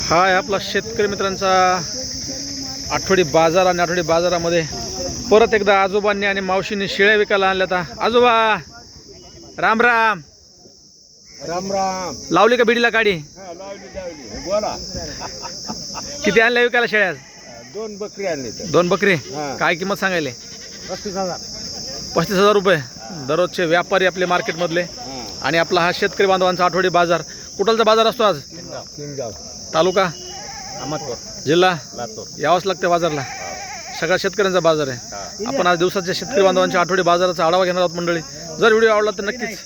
हा आहे आपला शेतकरी मित्रांचा आठवडी बाजार आणि आठवडी बाजारामध्ये परत एकदा आजोबांनी आणि मावशींनी शेळ्या विकायला आणल्या. आता आजोबा राम राम. राम राम. लावली का बिडीला गाडी? बोला. किती आणल्या विकायला शेळ्या? 2 बकरी आणली. 2 बकरी. काय किंमत सांगायले? 35,000. 35,000 रुपये. दररोजचे व्यापारी आपले मार्केटमधले. आणि आपला हा शेतकरी बांधवांचा आठवडी बाजार. कुठलचा बाजार असतो आज? किनगाव तालुका अहमदपूर, जिल्हा लातूर. यावंच लागते बाजारला. सगळ्या शेतकऱ्यांचा बाजार आहे. आपण आज दिवसाच्या शेतकरी बांधवांच्या आठवडी बाजाराचा आढावा घेणार आहोत मंडळी. जर व्हिडिओ आवडला तर नक्कीच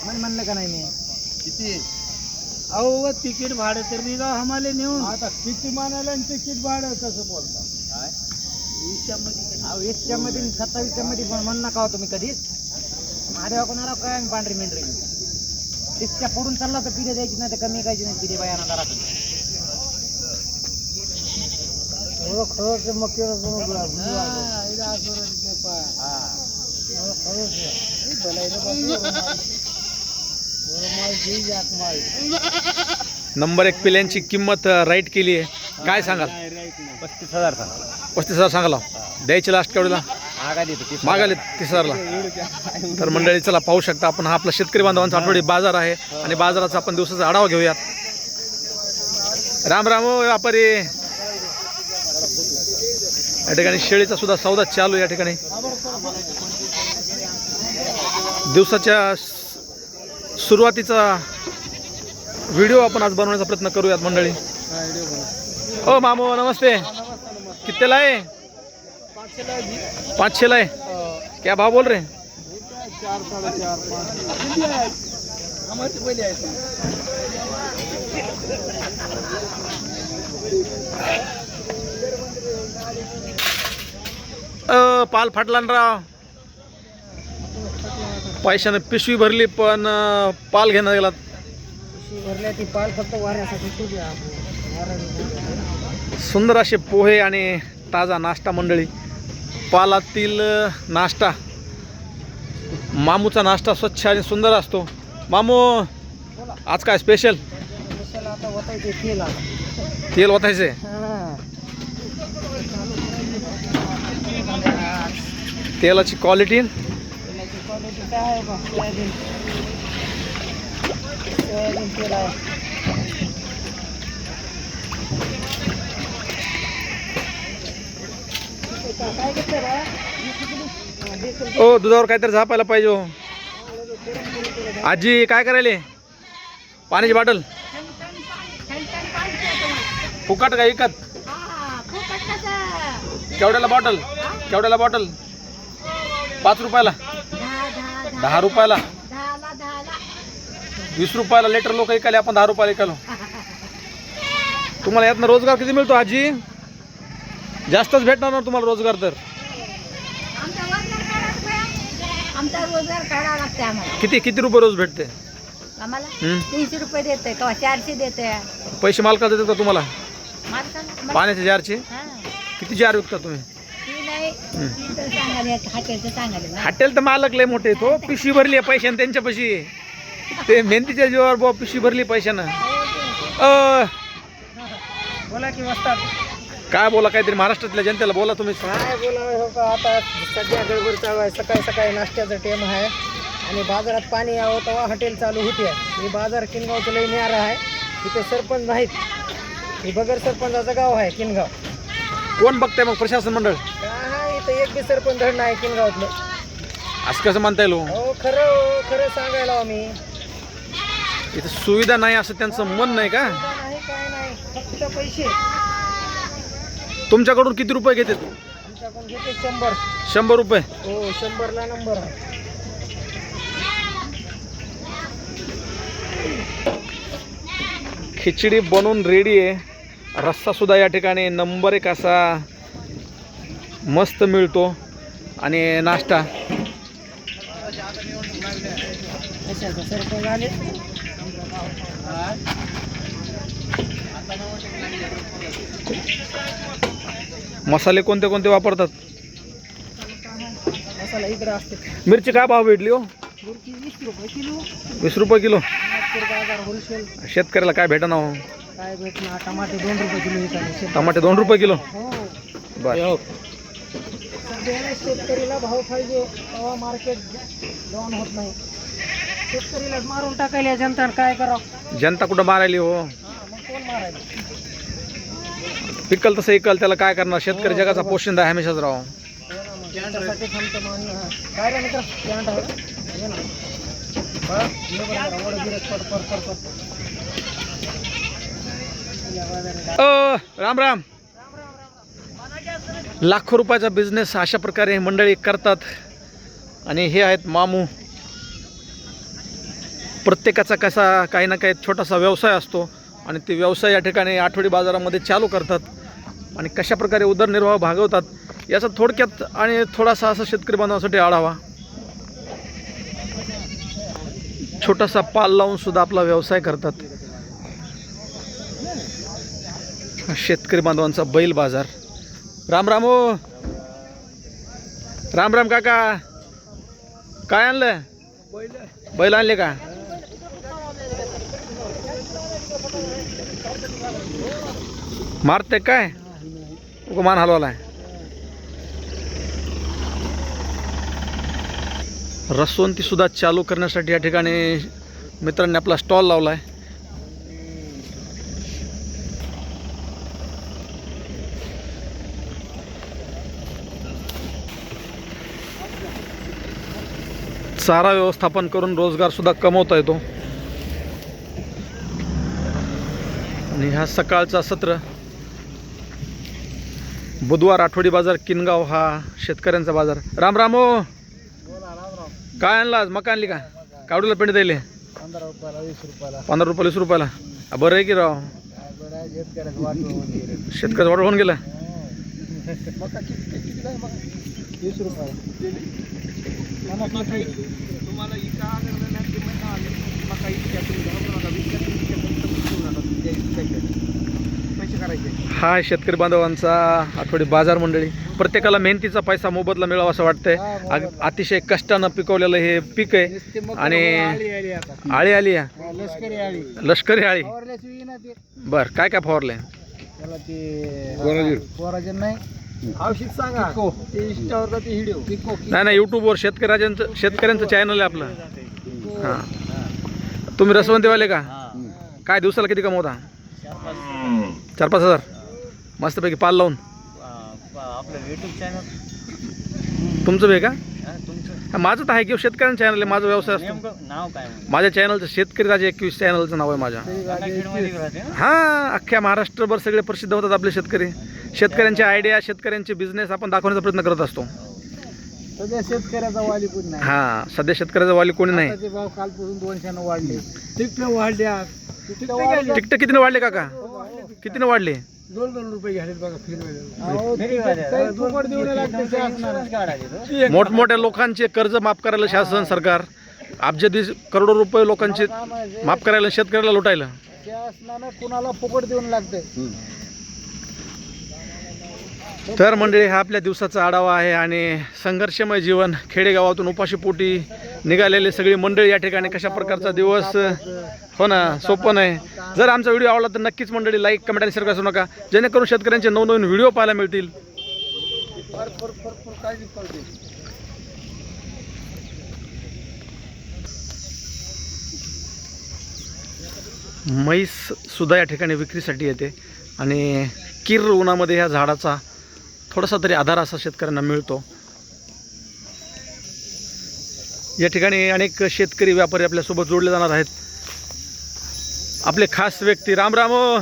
म्हणलं का नाही मी किती? अहो तिकीट भाडं तर मी गाव आम्हाला नेऊन आता किती मानायला तिकीट भाडं कसं बोलता? 20च्या मध्ये 27च्या मध्ये पण म्हण नका हो तुम्ही कधीच. माझ्या कोणाला काय पांढरी मेंढरी 30च्या पुढून चालला तर पिढे द्यायची नाही तर कमी कायची नाही पिढे बाया ना खरंच मग नंबर 1 पिल्यांची किंमत राईट केली आहे. काय सांगाल? 35,000 सांगा. 35,000 सांगाल. द्यायची लास्ट केवढीला? मागाले 30,000ला. तर मंडळी चला पाहू शकता आपण, हा आपला शेतकरी बांधवांचा आठवडी बाजार आहे आणि बाजाराचा आपण दिवसाचा आढावा घेऊयात. राम राम हो व्यापारी. या ठिकाणी शेळीचा सुद्धा सौदा चालू या ठिकाणी. दिवसाच्या सुरुवातीचा व्हिडिओ आपण आज बनवण्याचा प्रयत्न करूयात मंडळी. ओ मामो नमस्ते. कितीला आहे? 500 है. क्या भाव बोल रहे हैं? 4, 4.5, 5. पाल फाटला ना राव. पैशाने पिशवी भरली पण पाल घेणं गेला. भरल्या ती पाल फक्त वाऱ्यासाठी. सुंदर असे पोहे आणि ताजा नाश्ता मंडळी. पालातील नाश्ता, मामूचा नाश्ता स्वच्छ आणि सुंदर असतो. मामू आज काय स्पेशल? आता होतायचे तेल. तेल ओतायचे. तेलाची क्वालिटी काय बा सोयाबीन तेल आहे. ओ दुधावर काहीतरी झापायला पाहिजे हो. आजी काय करायले? पाण्याची बॉटल फुकट का विकत? केवढ्याला बॉटल? केवढ्याला बॉटल? 5 रुपयाला, 10 रुपयाला, 20 रुपयाला लिटर लोक ऐकाले. आपण 10 रुपयाला ऐकालो. तुम्हाला यातनं रोजगार किती मिळतो आजी? जास्तच भेटणार ना तुम्हाला रोजगार. तर आमचा रोजगार काढावा लागते आम्हाला. किती रुपये रोज भेटते आम्हाला? 300 रुपये देते का 400 देते. पैसे मालकाला देतात का तुम्हाला? मालकाला पाण्याचे जारचे हां किती जार विकता तुम्ही? ती नाही ती तर सांगाले हॉटेलचं सांगाले ना. हॉटेल तर मालक लय मोठे. तो पिशवी भरली आहे पैशाने त्यांच्या पैशी. ते मेहनतीच्या जीवावर बुवा पिशवी भरली पैशानं. बोला की वस्तात. काय बोला? काहीतरी महाराष्ट्रातल्या जनतेला बोला तुम्ही. काय बोलावं हो का? आता सध्या गडबड चालू आहे. सकाळी सकाळी नाश्त्याचा टाइम आहे आणि बाजारात पाणी यावं तेव्हा हॉटेल चालू होते. हे बाजार किनगावचं लई न्यारा आहे. इथे सरपंच नाहीत. हे बगर सरपंचाचं गाव आहे किनगाव. कोण बघताय मग? प्रशासन मंडळ? काय इथं एक बी सरपंच धड नाही किनगावातलं. असं कसं म्हणता येईल? हो खरं सांगायला आम्ही. इथं सुविधा नाही असं त्यांचं मन नाही का? नाही काय नाही, फक्त पैसे. तुमच्याकडून किती रुपये घेतात? आमच्याकडून घेते 100. 100 रुपये. हो 100ला नंबर आहे. खिचडी बनवून रेडी आहे. रस्सा सुद्धा या ठिकाणी नंबर 1 असा मस्त मिळतो. आणि नाश्ता सरपंच आले. मसाले कोणते कोणते वापरतात? चला इकडे असते. मिरची काय भाव भेटली हो? मिरची 20 रुपये किलो. 20 रुपये किलो. नागपूर बाजार होलसेल. शेतकऱ्याला काय भेटा ना हो? काय भेटणार? टमाटे 2 रुपये किलो विकायचे. टमाटे 2 रुपये किलो. हो. बरं. सध्याला शेतकरीला भाव पाहिजे तेव्हा मार्केट डाऊन होत नाही. शेतकरीला मारून टाकायला जनतानं काय करावं? जनता कुठं मारायली हो? मग कोण मारायला? पिकल तसं इकल, त्याला काय करणार? शेतकरी जगाचा पोशिंदा आहे हमेशाच राव. त्यांच्यासाठी थांबतो माणूस. काय रे मित्र? पॅन्ट आहे का? ये ना. हा? ये बरं जरा, वडं गिरं, पट. राम राम. लाखो रुपयाचा बिझनेस अशा प्रकारे मंडळी करतात. आणि हे आहेत मामू. प्रत्येकाचा कसा काही ना काही छोटासा व्यवसाय असतो आणि ते व्यवसाय या ठिकाणी आठवडी बाजारामध्ये चालू करतात आणि कशा प्रकारे उदरनिर्वाह भागवतात याचा थोडक्यात आणि थोडासा असं शेतकरी बांधवासाठी आढावा. छोटासा पाल लावून सुद्धा आपला व्यवसाय करतात. शेतकरी बांधवांचा बैल बाजार. राम राम हो. राम राम काका. काय आणलं? बैल आणले का? मारते काय? मान हलवालाय. रसवंती सुद्धा चालू करण्यासाठी या ठिकाणी मित्रांनी आपला स्टॉल लावलाय. चारा व्यवस्थापन करून रोजगार सुद्धा कमवता येतो. आणि हा सकाळचा सत्र बुधवार आठवडी बाजार किनगाव हा शेतकऱ्यांचा बाजार. राम राम हो. काय आणला आज? मका आणली का? कावडीला पेंड द्यायले 15 रुपयाला 20 रुपयाला. 15 रुपये 20 रुपयाला. बरं आहे की राव. शेतकऱ्याचं वाटून शेतकऱ्याचं वाढ होऊन गेला. मका किती काय मका? 20 रुपयाला. तुम्हाला हा शेतकरी बांधवांचा आठवडी बाजार मंडळी. प्रत्येकाला मेहनतीचा पैसा मोबदला मिळावा असं वाटतंय. अतिशय कष्टानं पिकवलेलं हे पीक आहे. आणि आळी आली या लष्करी आळी. बर काय काय फवारलंय? त्याला ते कोराजन नाही औषध सांगा. ते इंस्टावरचा ते व्हिडिओ पिको. नाही युट्यूबवर शेतकऱ्यांचं चॅनल आहे आपलं. हां तुम्ही रसवंतीवाले का? काय दिवसाला किती कमवता? 4-5 हजार. मस्तपैकी पाल लावून. आपलं युट्यूब चॅनल तुमचं बे का? तुमचं माझं तर आहे की शेतकऱ्यांचं चॅनल आहे. माझा व्यवसाय असतो. नाव काय? माझ्या चॅनलचं शेतकरी राजा 21 चॅनलचं नाव आहे माझ्या. हां अख्ख्या महाराष्ट्रभर सगळे प्रसिद्ध होतात आपले शेतकरी. शेतकऱ्यांचे आयडिया, शेतकऱ्यांचे बिझनेस आपण दाखवण्याचा प्रयत्न करत असतो. सध्या शेतकऱ्याचा वाली कोणी नाही. हां सध्या शेतकऱ्याचा वाली कोणी नाही. त्याचे भाव कालपासून 200 वाढले. तिकटं वाढल्या. तिकटं कितीने वाढले काका? कितीने वाढले? 2 रुपये घ्यायला बघा फिरवायला. मोठमोठ्या लोकांचे कर्ज माफ करायला शासन सरकार अब्जाधी करोडो रुपये लोकांचे माफ करायला शेतकऱ्याला लुटायला. शासनानं कुणाला फुकट देऊन लागते. तर मंडळी हा आपल्या दिवसाचा आढावा आहे. आणि संघर्षमय जीवन, खेडेगावातून उपाशीपोटी निघालेले सगळी मंडळी या ठिकाणी कशा प्रकारचा दिवस. हो ना सोपं नाही. जर आमचा व्हिडिओ आवडला तर नक्कीच मंडळी लाईक कमेंट आणि शेअर करायचं नका, जेणेकरून शेतकऱ्यांचे नवनवीन व्हिडिओ पाहायला मिळतील. म्हैस सुद्धा या ठिकाणी विक्रीसाठी येते. आणि किर उन्हामध्ये ह्या झाडाचा थोडासा तरी आधार असा शेतकऱ्यांना मिळतो. या ठिकाणी अनेक शेतकरी व्यापारी आपल्यासोबत जोडले जाणार आहेत. आपले खास व्यक्ती. राम राम हो.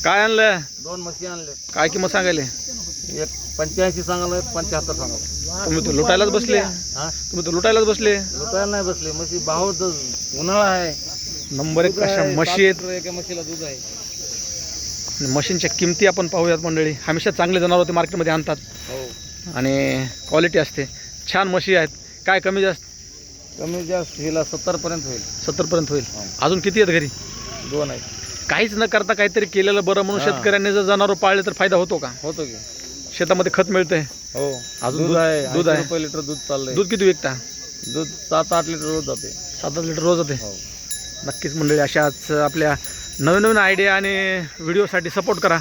काय आणलं? 2 म्हशी आणले. काय किंमत सांगायले? एक 85 सांगायला, 75 सांगायला. तुम्ही तर लुटायलाच बसले. तुम्ही तर लुटायलाच बसले. लुटायला नाही बसले. म्हशी भाव उन्हाळा आहे. नंबर 1 अशा म्हशी आहेत. एका म्हशीला दूध आहे. मशीनच्या किमती आपण पाहूयात मंडळी. हमेशा चांगले जनावर ते मार्केटमध्ये आणतात आणि क्वालिटी असते. छान म्हशी आहेत. काय कमी जास्त? कमी जास्त हिला 70 पर्यंत होईल. 70 पर्यंत होईल. अजून किती आहेत घरी? 2 आहेत. काहीच न करता काहीतरी केलेलं बरं म्हणून शेतकऱ्यांनी जर जनावर पाळले तर फायदा होतो का? होतो की. शेतामध्ये खत मिळतंय. हो अजून दूध आहे दूध 80 आहे. रुपये लिटर दूध चाललंय. दूध किती विकता? दूध 7-8 लिटर रोज जाते. 7 लिटर रोज होते. हो नक्कीच मंडळी अशाच आपल्या नवीन नवीन आयडिया आणि व्हिडिओसाठी सपोर्ट करा.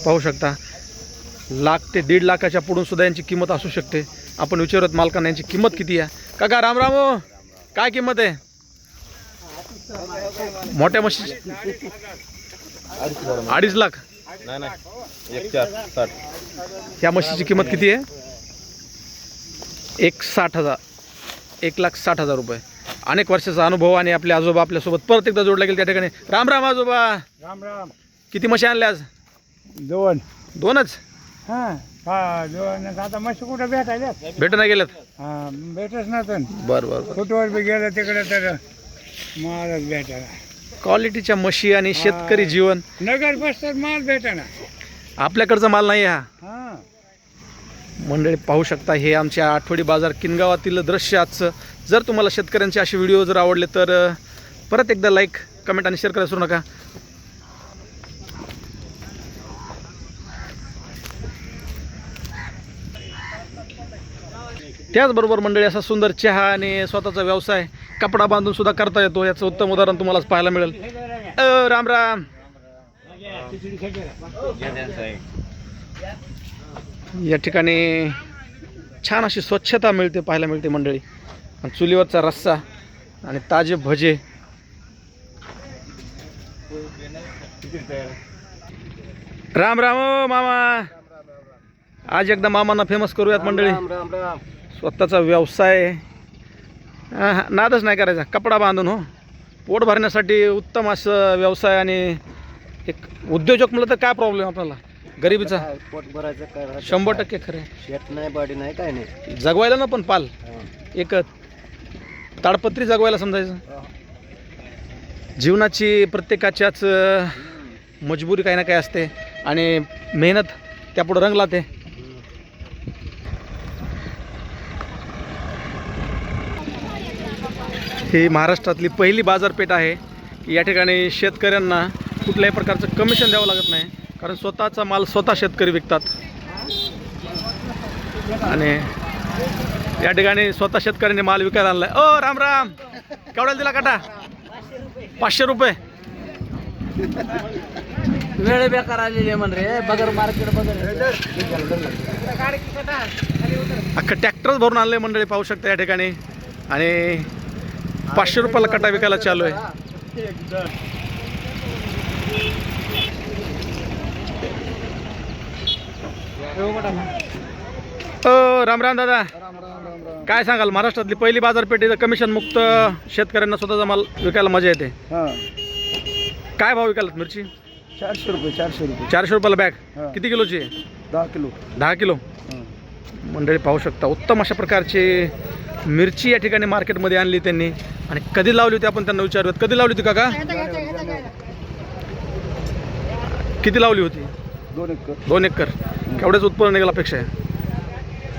पाहू शकता 1 ते 1.5 लाखाच्या पुढून सुद्धा यांची किंमत असू शकते. आपण विचारत मालकांना यांची किंमत किती आहे. काका राम राम हो, काय किंमत आहे मोठ्या म्हशीची? 2.5 लाख. नाही 1,60,000. ह्या म्हशीची किंमत किती आहे? 1,60,000. 1,60,000 रुपये. अनेक वर्षाचा अनुभव आणि आपले आजोबा आपल्यासोबत परत एकदा जोडला गेले त्या ठिकाणी. राम राम आजोबा. राम राम. किती म्हशी आणल्या आज? 2च. हां हा 2. आता मस्त कुठं भेटायला भेट नाही गेल्यात? हां भेटच नव्हतं. बरं बरं. कुठवर बी गेलं तिकडे तर मालच भेटायला. क्वालिटीच्या म्हशी आणि शेतकरी जीवन. नगर बसतात माल भेटाना. आपल्याकडचा माल नाही हा. हां मंडळी पाहू शकता हे आमच्या आठवडी बाजार किनगावातील दृश्य आजचं. जर तुम्हाला शेतकऱ्यांचे असे व्हिडिओ जर आवडले तर परत एकदा लाईक कमेंट आणि शेअर करायला विसरू नका. त्याचबरोबर मंडळी असा सुंदर चहा आणि स्वतःचा व्यवसाय कपडा बांधून सुद्धा करता येतो. याचं उत्तम उदाहरण तुम्हाला पाहायला मिळेल. राम राम. या ठिकाणी छान अशी स्वच्छता मिळते, पाहायला मिळते मंडळी. आणि चुलीवरचा रस्सा आणि ताजे भजे. राम राम ओ मामा. आज एकदा मामांना फेमस करूयात मंडळी. राम राम राम. स्वतःचा व्यवसाय नादच नाही करायचा. कपडा बांधून हो पोट भरण्यासाठी उत्तम असं व्यवसाय. आणि एक उद्योजक म्हटलं तर काय प्रॉब्लेम आपल्याला गरिबीचा? पोट भरायचं काय 100% खरं. शेत नाही बाडी नाही काय नाही. जगवायला ना पण पाल एक ताडपत्री जगवायला समजायचं. जीवनाची प्रत्येकाच्याच मजबुरी काही ना काही असते आणि मेहनत त्यापुढं रंग लाते. ही महाराष्ट्रातली पहिली बाजारपेठ आहे की या ठिकाणी शेतकऱ्यांना कुठल्याही प्रकारचं कमिशन द्यावं लागत नाही. कारण स्वतःचा माल स्वतः शेतकरी विकतात. आणि या ठिकाणी स्वतः शेतकऱ्यांनी माल विकायला आणलाय. ओ राम राम. केवढ्याला दिला काटा? 500 रुपये. वेळ बेकार आलेली म्हण रे. बगर मार्केट बगर अख्खं ट्रॅक्टरच भरून आणले मंडळी, पाहू शकता या ठिकाणी. आणि 500 रुपयाला कटा विकायला चालू आहे. राम राम दादा. काय सांगाल, महाराष्ट्रातली पहिली बाजारपेठ इथं कमिशन मुक्त शेतकऱ्यांना स्वतःचा माल विकायला मजा येते. काय भाव विकायला मिरची? 400 रुपये. 400 रुपये. 400 रुपयाला बॅग. हा. किती किलोची आहे? 10 किलो. 10 किलो. मंडळी पाहू शकता उत्तम अशा प्रकारची मिरची या ठिकाणी मार्केटमध्ये आणली त्यांनी. आणि कधी लावली होती आपण त्यांना विचारूयात. कधी लावली होती काका? किती लावली होती? 2 एकर. 2 एकर. केवढ्याच उत्पन्न निघायला अपेक्षा आहे?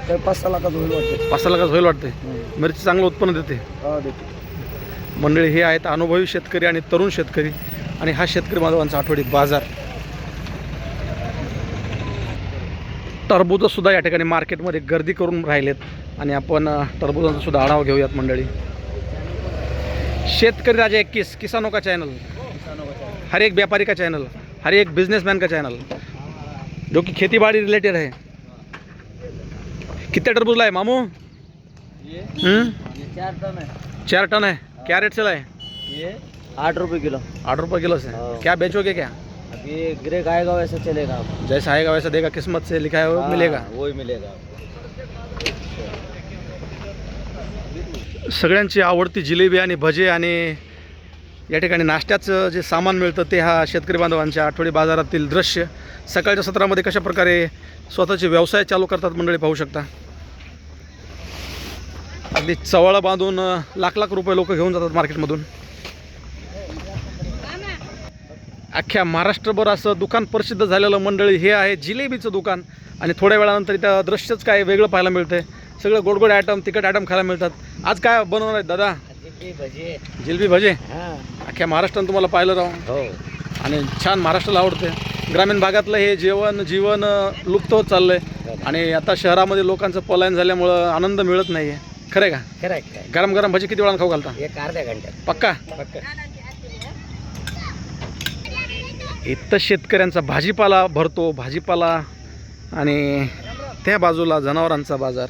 तर 5-6 लाखाचं होईल वाटतं. 5-6 लाखाचं होईल वाटते. मिरची चांगलं उत्पन्न देते. हा देतो. मंडळी हे आहेत अनुभवी शेतकरी आणि तरुण शेतकरी. आणि हा शेतकरी बांधवांचा आठवडी बाजार. टरबूज सुद्धा या ठिकाणी मार्केटमध्ये गर्दी करून राहिलेत. आणि आपण टरबूजांचा सुद्धा आढावा घेऊयात मंडळी. शेतकरी राजा 21 किसानों का चैनल, हर एक व्यापारी का चैनल, हर एक बिजनेसमैन का चैनल जो कि खेती बाड़ी रिलेटेड है. कितने टरबूज लाए मामू? 4 टन है. 4 टन है. क्या रेट से लाए? ये 8 रुपये किलो. 8 रुपये किलो से. क्या बेचोगे क्या? अभी ग्रेक आएगा वैसे चलेगा. जैसा आएगा वैसा देगा. किस्मत से लिखा है वो मिलेगा. वही मिलेगा. सगळ्यांची आवडती जिलेबी आणि भजे आणि या ठिकाणी नाश्त्याचं जे सामान मिळतं ते हा शेतकरी बांधवांच्या आठवडी बाजारातील दृश्य. सकाळच्या सत्रामध्ये कशा प्रकारे स्वतःचे व्यवसाय चालू करतात मंडळी पाहू शकता. अगदी चवळा बांधून लाख लाख रुपये लोक घेऊन जातात मार्केटमधून. अख्ख्या महाराष्ट्रभर असं दुकान प्रसिद्ध झालेलं मंडळी हे आहे जिलेबीचं दुकान. आणि थोड्या वेळानंतर इथं दृश्यच काय वेगळं पाहायला मिळतंय. सगळं गोड आयटम, तिखट आयटम खायला मिळतात. आज काय बनवणार आहेत दादा? जिलेबी भजे. अख्ख्या महाराष्ट्रात तुम्हाला पाहिलं राहून. हो. आणि छान महाराष्ट्राला आवडते. ग्रामीण भागातलं हे जीवन लुप्त होत चाललं आहे आणि आता शहरामध्ये लोकांचं पलायन झाल्यामुळं आनंद मिळत नाही आहे. खरं आहे का? खरं आहे काय गरम गरम भजी किती वेळा खाऊ घालता? एक अर्ध्या घंट्यात पक्का. पक्का. इथं शेतकऱ्यांचा भाजीपाला भरतो, भाजीपाला आणि त्या बाजूला जनावरांचा बाजार.